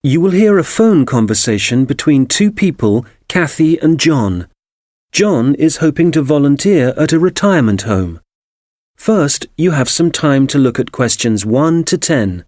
You will hear a phone conversation between two people, Kathy and John. John is hoping to volunteer at a retirement home. First, you have some time to look at questions 1 to 10.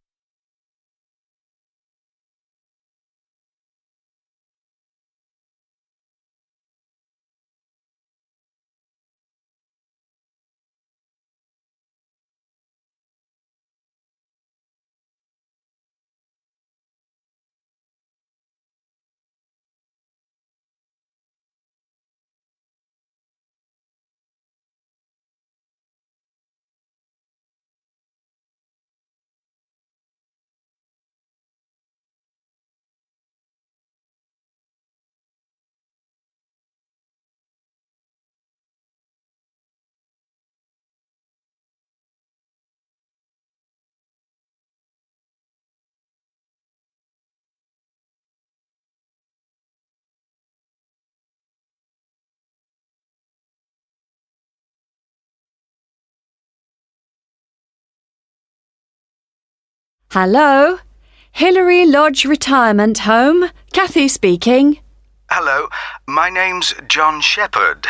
Hello, Hillary Lodge Retirement Home. Kathy speaking. Hello, my name's John Shepherd.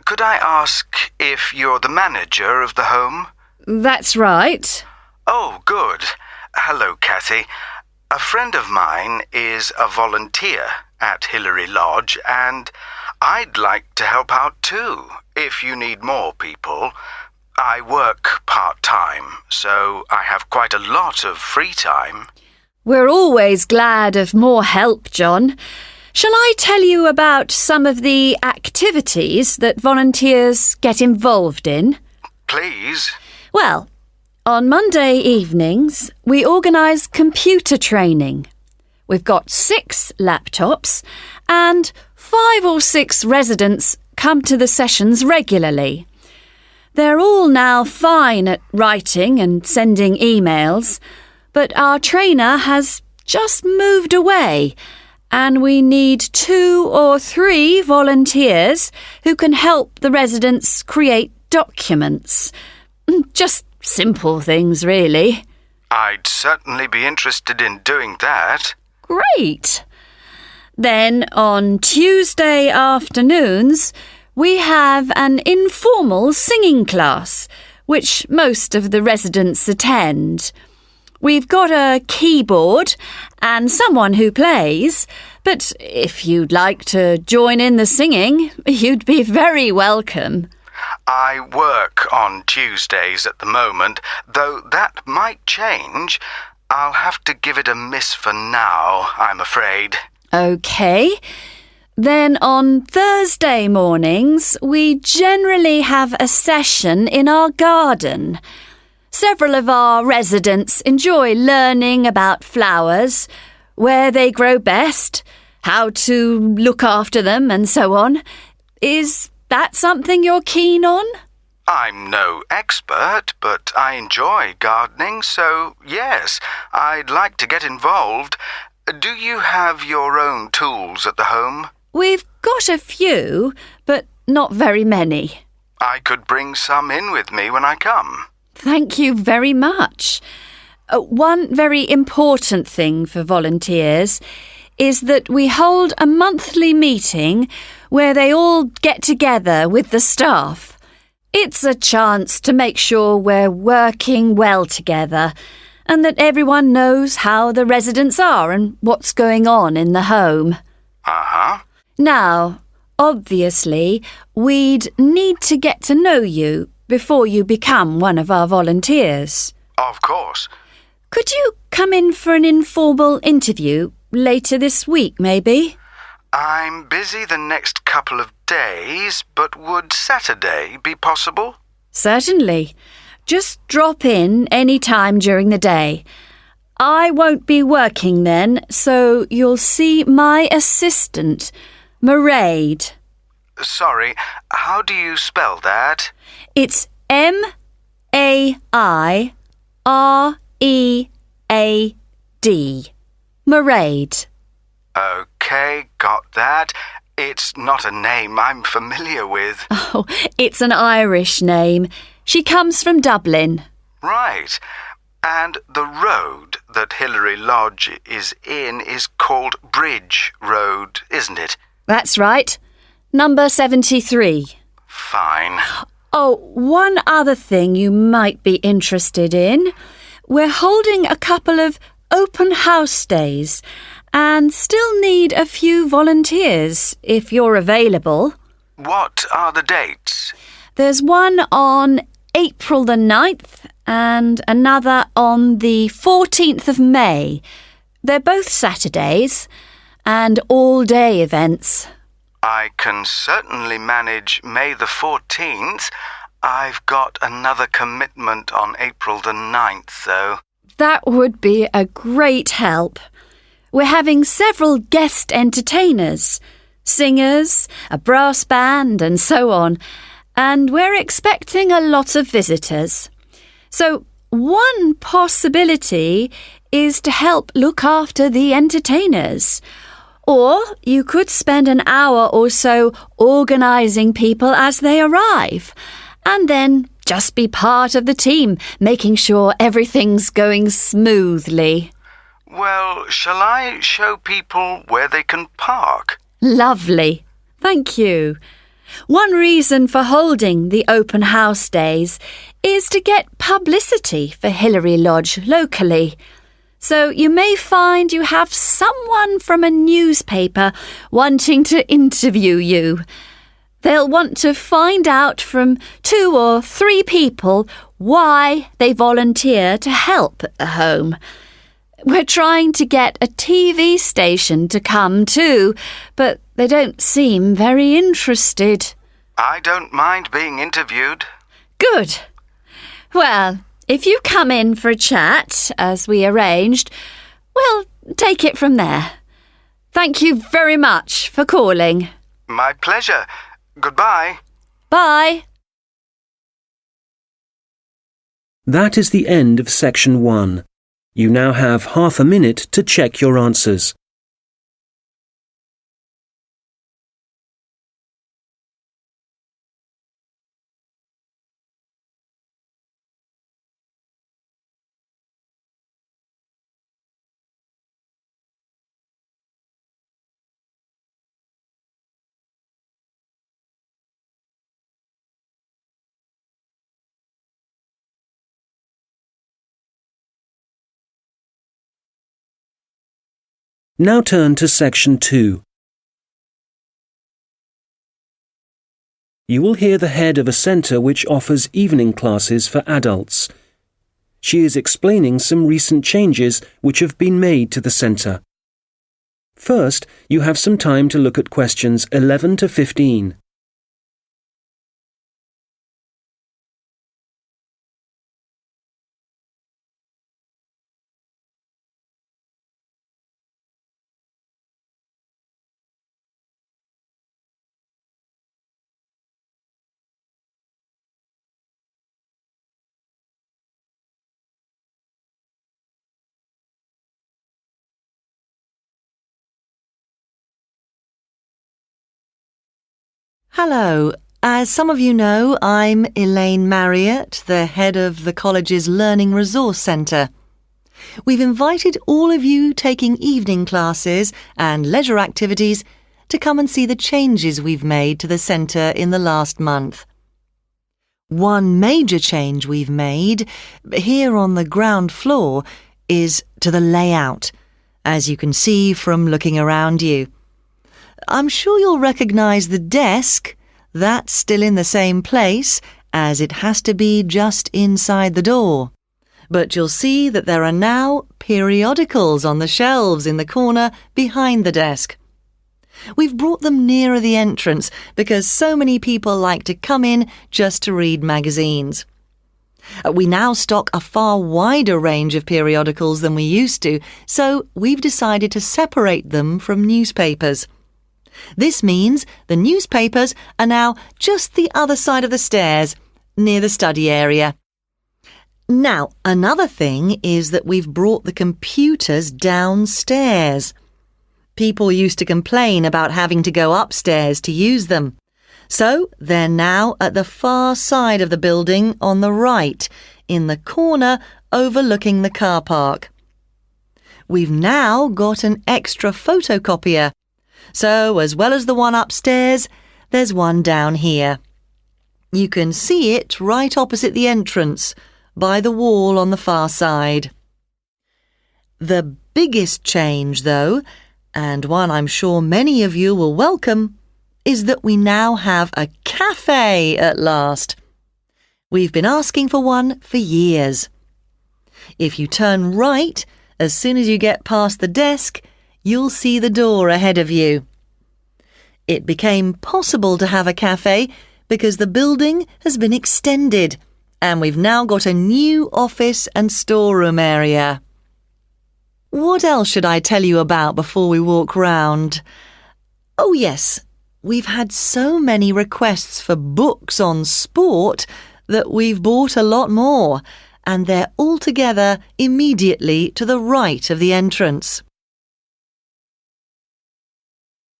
Could I ask if you're the manager of the home? That's right. Oh, good. Hello, Kathy. A friend of mine is a volunteer at Hillary Lodge, and I'd like to help out too, if you need more people. I work part-time, so I have quite a lot of free time. We're always glad of more help, John. Shall I tell you about some of the activities that volunteers get involved in? Please. Well, on Monday evenings, we organise computer training. We've got 6 laptops and 5 or 6 residents come to the sessions regularly. They're all now fine at writing and sending emails, but our trainer has just moved away and we need 2 or 3 volunteers who can help the residents create documents. Just simple things, really. I'd certainly be interested in doing that. Great! Then on Tuesday afternoons, we have an informal singing class, which most of the residents attend. We've got a keyboard and someone who plays, but if you'd like to join in the singing, you'd be very welcome. I work on Tuesdays at the moment, though that might change. I'll have to give it a miss for now, I'm afraid. OK. Then on Thursday mornings, we generally have a session in our garden. Several of our residents enjoy learning about flowers, where they grow best, how to look after them and so on. Is that something you're keen on? I'm no expert, but I enjoy gardening, so yes, I'd like to get involved. Do you have your own tools at the home? We've got a few, but not very many. I could bring some in with me when I come. Thank you very much. One very important thing for volunteers is that we hold a monthly meeting where they all get together with the staff. It's a chance to make sure we're working well together and that everyone knows how the residents are and what's going on in the home. Uh-huh. Now, obviously, we'd need to get to know you before you become one of our volunteers. Of course. Could you come in for an informal interview later this week, maybe? I'm busy the next couple of days, but would Saturday be possible? Certainly. Just drop in any time during the day. I won't be working then, so you'll see my assistant, Mairead. Sorry, how do you spell that? It's M-A-I-R-E-A-D. Mairead. OK, got that. It's not a name I'm familiar with. Oh, it's an Irish name. She comes from Dublin. Right. And the road that Hillary Lodge is in is called Bridge Road, isn't it? That's right. Number 73. Fine. Oh, one other thing you might be interested in. We're holding a couple of open house days and still need a few volunteers if you're available. What are the dates? There's one on April the 9th and another on the 14th of May. They're both Saturdays and all-day events. I can certainly manage May the 14th. I've got another commitment on April the 9th, though. That would be a great help. We're having several guest entertainers, singers, a brass band and so on, and we're expecting a lot of visitors. So one possibility is to help look after the entertainers. Or you could spend an hour or so organising people as they arrive, and then just be part of the team, making sure everything's going smoothly. Well, shall I show people where they can park? Lovely. Thank you. One reason for holding the open house days is to get publicity for Hillary Lodge locally. So you may find you have someone from a newspaper wanting to interview you. They'll want to find out from 2 or 3 people why they volunteer to help at the home. We're trying to get a TV station to come too, but they don't seem very interested. I don't mind being interviewed. Good. Well, if you come in for a chat, as we arranged, we'll take it from there. Thank you very much for calling. My pleasure. Goodbye. Bye. That is the end of section 1. You now have half a minute to check your answers. Now turn to section 2. You will hear the head of a centre which offers evening classes for adults. She is explaining some recent changes which have been made to the centre. First, you have some time to look at questions 11 to 15. Hello. As some of you know, I'm Elaine Marriott, the head of the college's Learning Resource Centre. We've invited all of you taking evening classes and leisure activities to come and see the changes we've made to the centre in the last month. One major change we've made here on the ground floor is to the layout, as you can see from looking around you. I'm sure you'll recognise the desk. That's still in the same place, as it has to be just inside the door. But you'll see that there are now periodicals on the shelves in the corner behind the desk. We've brought them nearer the entrance because so many people like to come in just to read magazines. We now stock a far wider range of periodicals than we used to, so we've decided to separate them from newspapers. This means the newspapers are now just the other side of the stairs, near the study area. Now, another thing is that we've brought the computers downstairs. People used to complain about having to go upstairs to use them. So they're now at the far side of the building on the right, in the corner overlooking the car park. We've now got an extra photocopier, so as well as the one upstairs, there's one down here. You can see it right opposite the entrance, by the wall on the far side. The biggest change, though, and one I'm sure many of you will welcome, is that we now have a cafe at last. We've been asking for one for years. If you turn right, as soon as you get past the desk, you'll see the door ahead of you. It became possible to have a cafe because the building has been extended, and we've now got a new office and storeroom area. What else should I tell you about before we walk round? Oh yes, we've had so many requests for books on sport that we've bought a lot more, and they're all together immediately to the right of the entrance.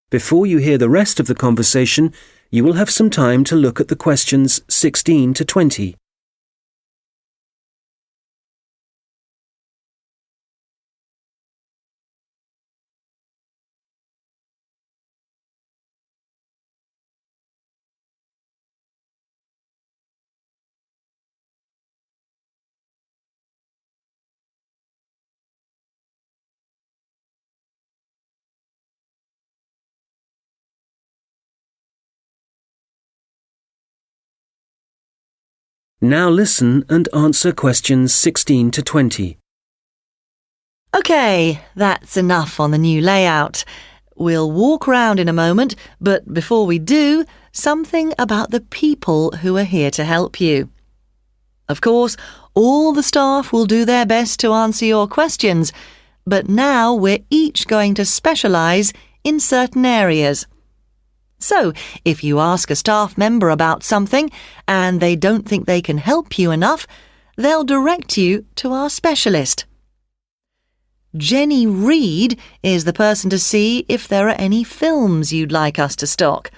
Before you hear the rest of the conversation, you will have some time to look at the questions 16 to 20. Now listen and answer questions 16 to 20. OK, that's enough on the new layout. We'll walk round in a moment, but before we do, something about the people who are here to help you. Of course, all the staff will do their best to answer your questions, but now we're each going to specialise in certain areas. So, if you ask a staff member about something and they don't think they can help you enough, they'll direct you to our specialist. Jenny Reed is the person to see if there are any films you'd like us to stock,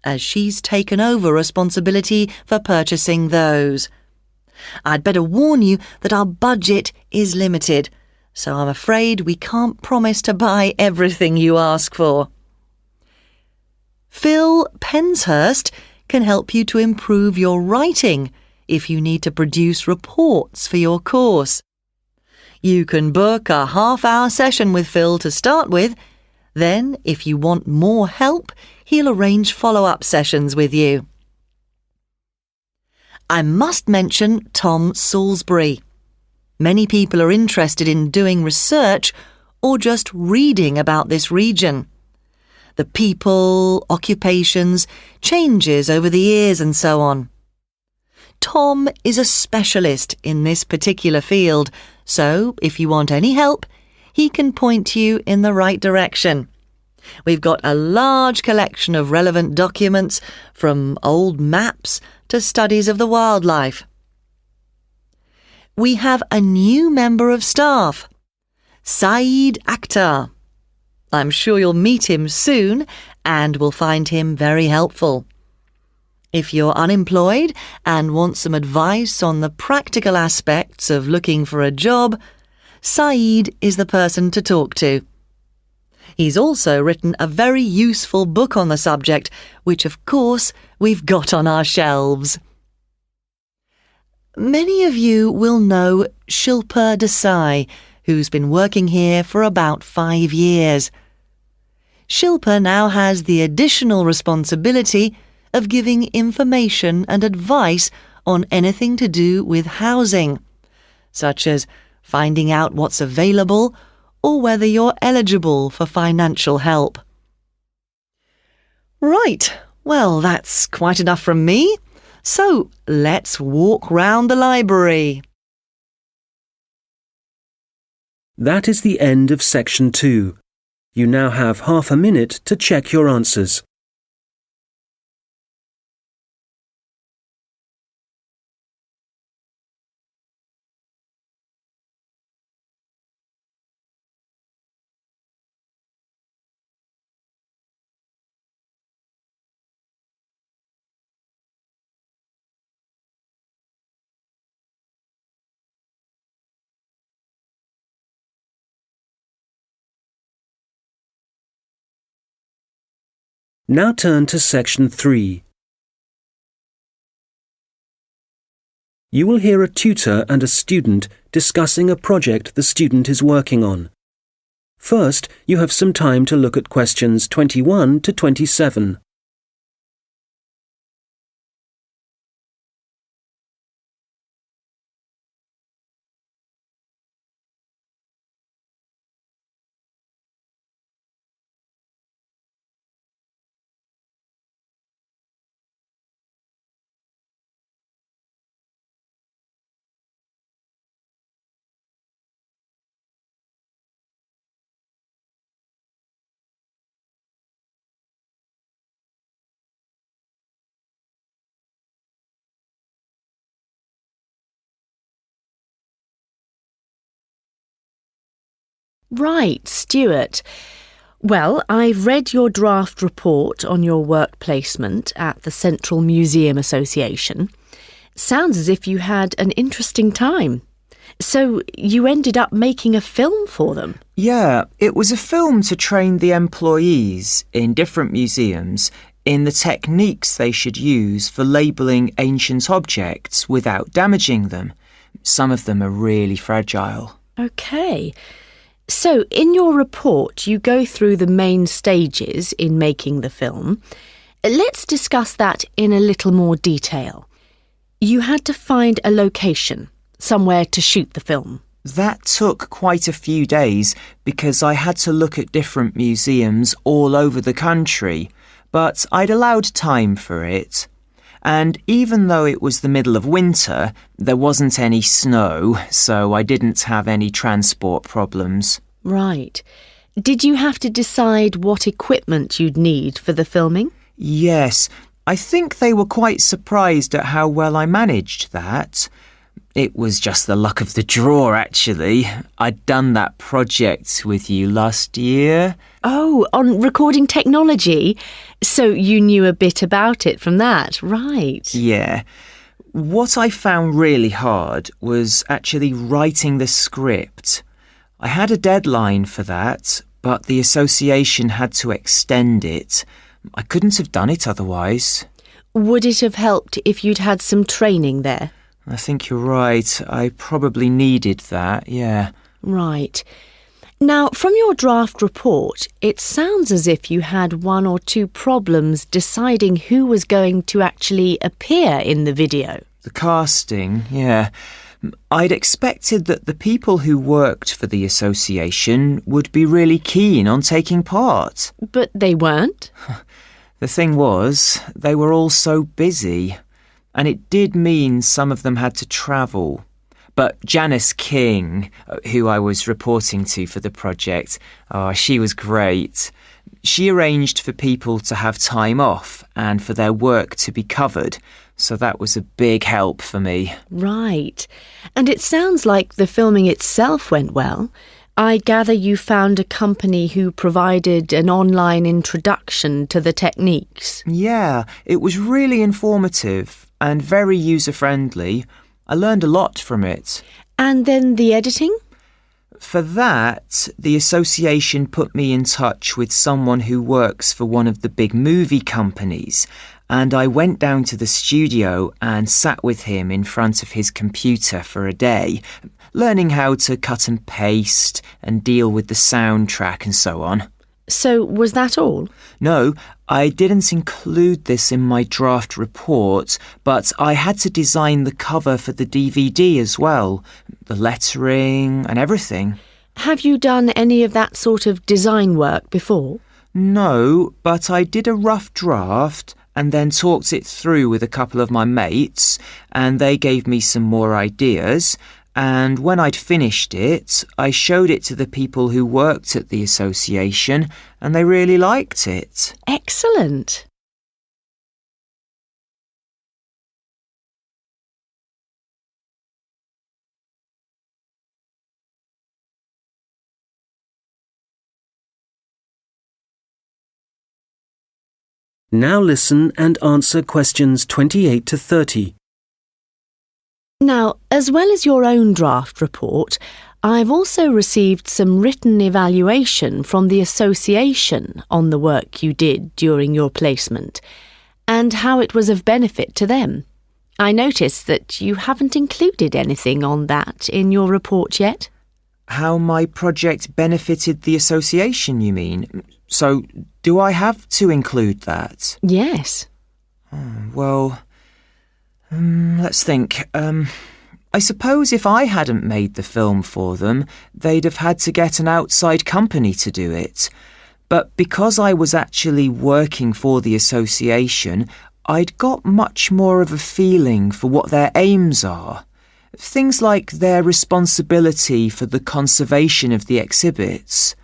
as she's taken over responsibility for purchasing those. I'd better warn you that our budget is limited, so I'm afraid we can't promise to buy everything you ask for. Phil Penshurst can help you to improve your writing if you need to produce reports for your course. You can book a half-hour session with Phil to start with. Then, if you want more help, he'll arrange follow-up sessions with you. I must mention Tom Salisbury. Many people are interested in doing research or just reading about this region. The people, occupations, changes over the years and so on. Tom is a specialist in this particular field, so if you want any help, he can point you in the right direction. We've got a large collection of relevant documents, from old maps to studies of the wildlife. We have a new member of staff, Saeed Akhtar. I'm sure you'll meet him soon and will find him very helpful. If you're unemployed and want some advice on the practical aspects of looking for a job, Saeed is the person to talk to. He's also written a very useful book on the subject, which of course we've got on our shelves. Many of you will know Shilpa Desai, who's been working here for about 5 years. Shilpa now has the additional responsibility of giving information and advice on anything to do with housing, such as finding out what's available or whether you're eligible for financial help. Right, well, that's quite enough from me. So let's walk round the library. That is the end of section 2. You now have half a minute to check your answers. Now turn to section 3. You will hear a tutor and a student discussing a project the student is working on. First, you have some time to look at questions 21 to 27. Right, Stuart. Well, I've read your draft report on your work placement at the Central Museum Association. Sounds as if you had an interesting time. So you ended up making a film for them? Yeah, it was a film to train the employees in different museums in the techniques they should use for labelling ancient objects without damaging them. Some of them are really fragile. OK. So, in your report, you go through the main stages in making the film. Let's discuss that in a little more detail. You had to find a location, somewhere to shoot the film. That took quite a few days because I had to look at different museums all over the country, but I'd allowed time for it. And even though it was the middle of winter, there wasn't any snow, so I didn't have any transport problems. Right. Did you have to decide what equipment you'd need for the filming? Yes, I think they were quite surprised at how well I managed that. It was just the luck of the draw, actually. I'd done that project with you last year. Oh, on recording technology? So you knew a bit about it from that, right? Yeah. What I found really hard was actually writing the script. I had a deadline for that, but the association had to extend it. I couldn't have done it otherwise. Would it have helped if you'd had some training there? I think you're right. I probably needed that, yeah. Right. Now, from your draft report, it sounds as if you had one or two problems deciding who was going to actually appear in the video. The casting, yeah. I'd expected that the people who worked for the association would be really keen on taking part. But they weren't? The thing was, they were all so busy. And it did mean some of them had to travel. But Janice King, who I was reporting to for the project, she was great. She arranged for people to have time off and for their work to be covered, so that was a big help for me. Right. And it sounds like the filming itself went well. I gather you found a company who provided an online introduction to the techniques. Yeah, it was really informative and very user-friendly. I learned a lot from it. And then the editing? For that, the association put me in touch with someone who works for one of the big movie companies, and I went down to the studio and sat with him in front of his computer for a day, learning how to cut and paste and deal with the soundtrack and so on. So was that all? No, I didn't include this in my draft report, but I had to design the cover for the DVD as well, the lettering and everything. Have you done any of that sort of design work before? No, but I did a rough draft and then talked it through with a couple of my mates, and they gave me some more ideas. And when I'd finished it, I showed it to the people who worked at the association, and they really liked it. Excellent. Now listen and answer questions 28 to 30. Now, as well as your own draft report, I've also received some written evaluation from the association on the work you did during your placement and how it was of benefit to them. I noticed that you haven't included anything on that in your report yet. How my project benefited the association, you mean? So, do I have to include that? Yes. Let's think. I suppose if I hadn't made the film for them, they'd have had to get an outside company to do it. But because I was actually working for the association, I'd got much more of a feeling for what their aims are. Things like their responsibility for the conservation of the exhibits.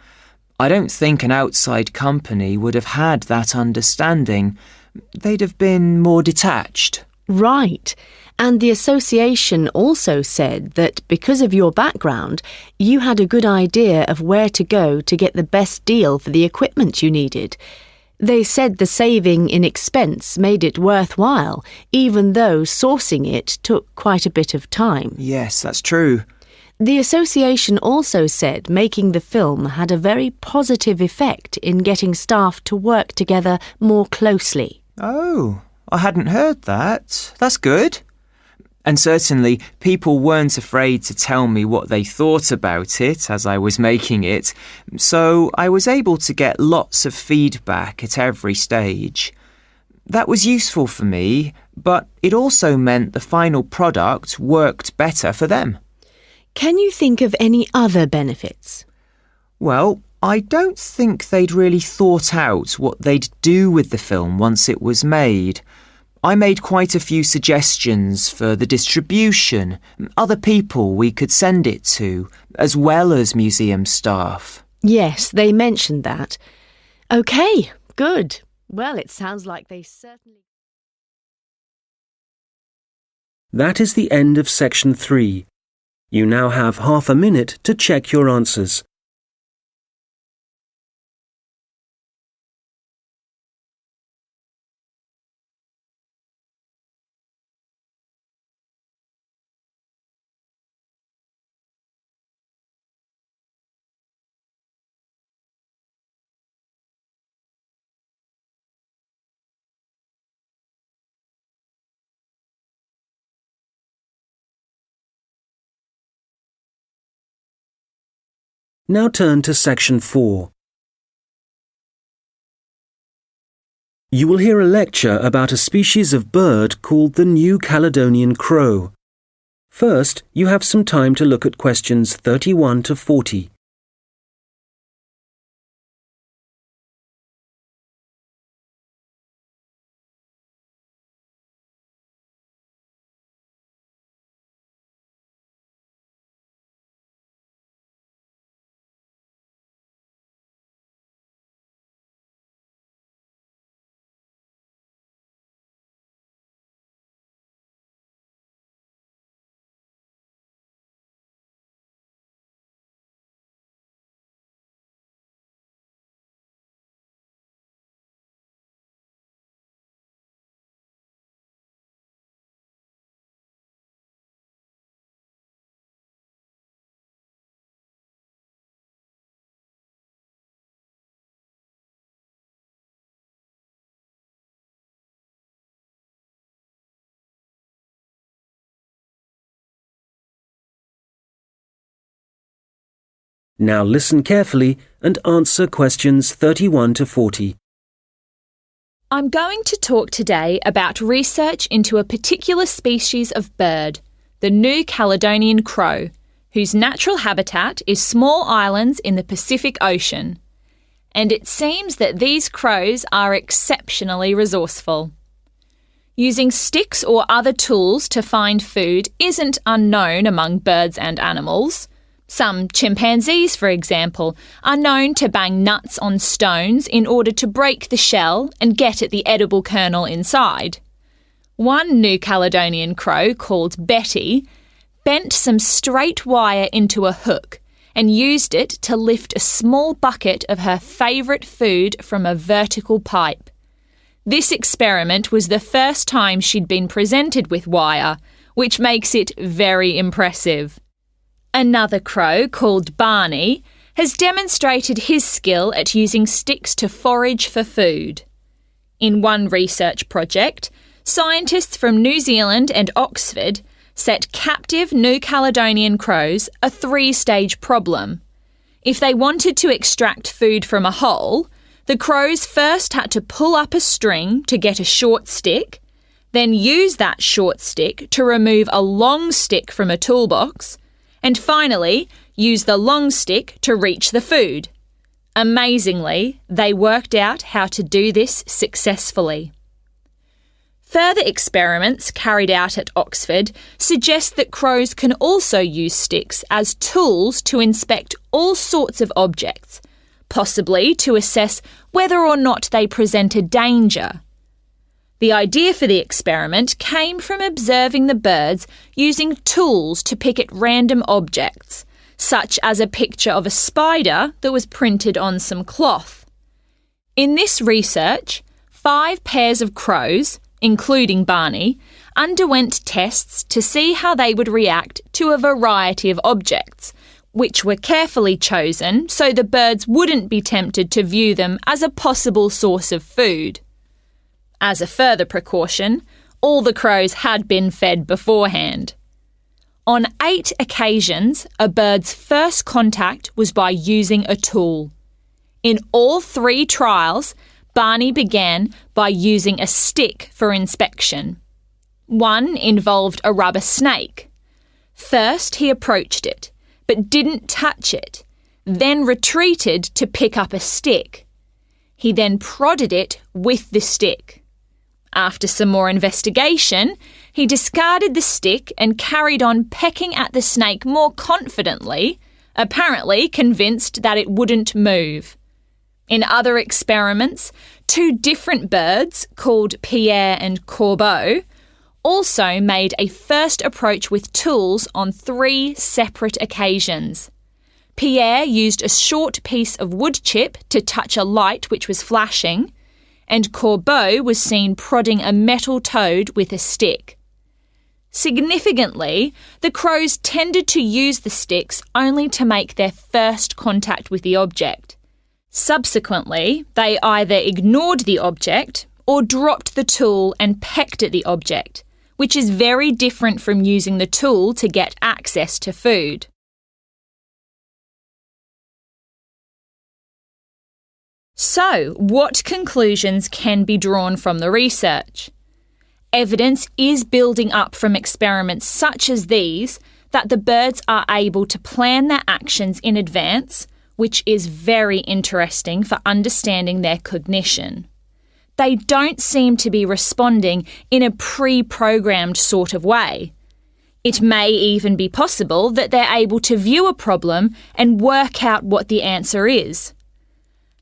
I don't think an outside company would have had that understanding. They'd have been more detached. Right. And the association also said that because of your background, you had a good idea of where to go to get the best deal for the equipment you needed. They said the saving in expense made it worthwhile, even though sourcing it took quite a bit of time. Yes, that's true. The association also said making the film had a very positive effect in getting staff to work together more closely. Oh, I hadn't heard that. That's good. And certainly people weren't afraid to tell me what they thought about it as I was making it, so I was able to get lots of feedback at every stage. That was useful for me, but it also meant the final product worked better for them. Can you think of any other benefits? Well, I don't think they'd really thought out what they'd do with the film once it was made. I made quite a few suggestions for the distribution, other people we could send it to, as well as museum staff. Yes, they mentioned that. OK, good. Well, it sounds like they certainly... That is the end of section 3. You now have half a minute to check your answers. Now turn to section 4. You will hear a lecture about a species of bird called the New Caledonian crow. First, you have some time to look at questions 31 to 40. Now listen carefully and answer questions 31 to 40. I'm going to talk today about research into a particular species of bird, the New Caledonian crow, whose natural habitat is small islands in the Pacific Ocean. And it seems that these crows are exceptionally resourceful. Using sticks or other tools to find food isn't unknown among birds and animals. Some chimpanzees, for example, are known to bang nuts on stones in order to break the shell and get at the edible kernel inside. One New Caledonian crow, called Betty, bent some straight wire into a hook and used it to lift a small bucket of her favourite food from a vertical pipe. This experiment was the first time she'd been presented with wire, which makes it very impressive. Another crow, called Barney, has demonstrated his skill at using sticks to forage for food. In one research project, scientists from New Zealand and Oxford set captive New Caledonian crows a 3-stage problem. If they wanted to extract food from a hole, the crows first had to pull up a string to get a short stick, then use that short stick to remove a long stick from a toolbox, and finally use the long stick to reach the food. Amazingly, they worked out how to do this successfully. Further experiments carried out at Oxford suggest that crows can also use sticks as tools to inspect all sorts of objects, possibly to assess whether or not they present a danger. The idea for the experiment came from observing the birds using tools to pick at random objects, such as a picture of a spider that was printed on some cloth. In this research, 5 pairs of crows, including Barney, underwent tests to see how they would react to a variety of objects, which were carefully chosen so the birds wouldn't be tempted to view them as a possible source of food. As a further precaution, all the crows had been fed beforehand. On 8 occasions, a bird's first contact was by using a tool. In all 3 trials, Barney began by using a stick for inspection. One involved a rubber snake. First, he approached it, but didn't touch it, then retreated to pick up a stick. He then prodded it with the stick. After some more investigation, he discarded the stick and carried on pecking at the snake more confidently, apparently convinced that it wouldn't move. In other experiments, 2 different birds, called Pierre and Corbeau, also made a first approach with tools on 3 separate occasions. Pierre used a short piece of wood chip to touch a light which was flashing, and Corbeau was seen prodding a metal toad with a stick. Significantly, the crows tended to use the sticks only to make their first contact with the object. Subsequently, they either ignored the object or dropped the tool and pecked at the object, which is very different from using the tool to get access to food. So, what conclusions can be drawn from the research? Evidence is building up from experiments such as these that the birds are able to plan their actions in advance, which is very interesting for understanding their cognition. They don't seem to be responding in a pre-programmed sort of way. It may even be possible that they're able to view a problem and work out what the answer is.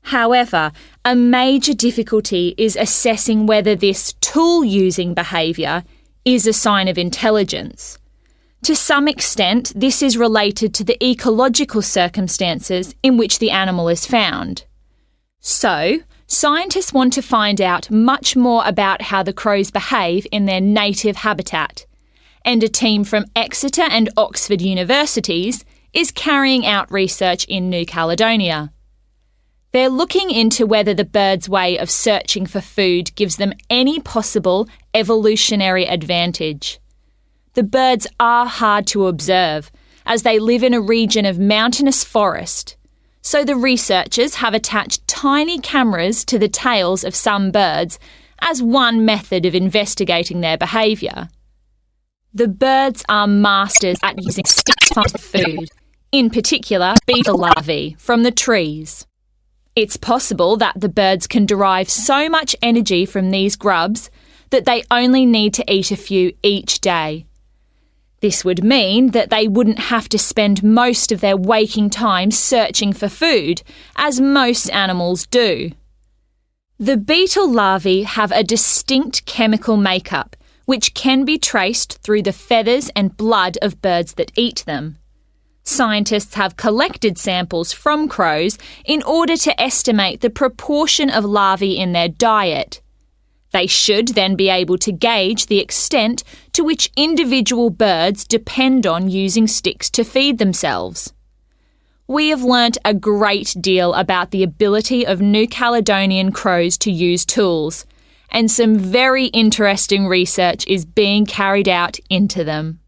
However, a major difficulty is assessing whether this tool-using behaviour is a sign of intelligence. To some extent, this is related to the ecological circumstances in which the animal is found. So, scientists want to find out much more about how the crows behave in their native habitat, and a team from Exeter and Oxford universities is carrying out research in New Caledonia. They're looking into whether the birds' way of searching for food gives them any possible evolutionary advantage. The birds are hard to observe, as they live in a region of mountainous forest, so the researchers have attached tiny cameras to the tails of some birds as one method of investigating their behaviour. The birds are masters at using sticks to find food, in particular beetle larvae from the trees. It's possible that the birds can derive so much energy from these grubs that they only need to eat a few each day. This would mean that they wouldn't have to spend most of their waking time searching for food, as most animals do. The beetle larvae have a distinct chemical makeup, which can be traced through the feathers and blood of birds that eat them. Scientists have collected samples from crows in order to estimate the proportion of larvae in their diet. They should then be able to gauge the extent to which individual birds depend on using sticks to feed themselves. We have learnt a great deal about the ability of New Caledonian crows to use tools, and some very interesting research is being carried out into them.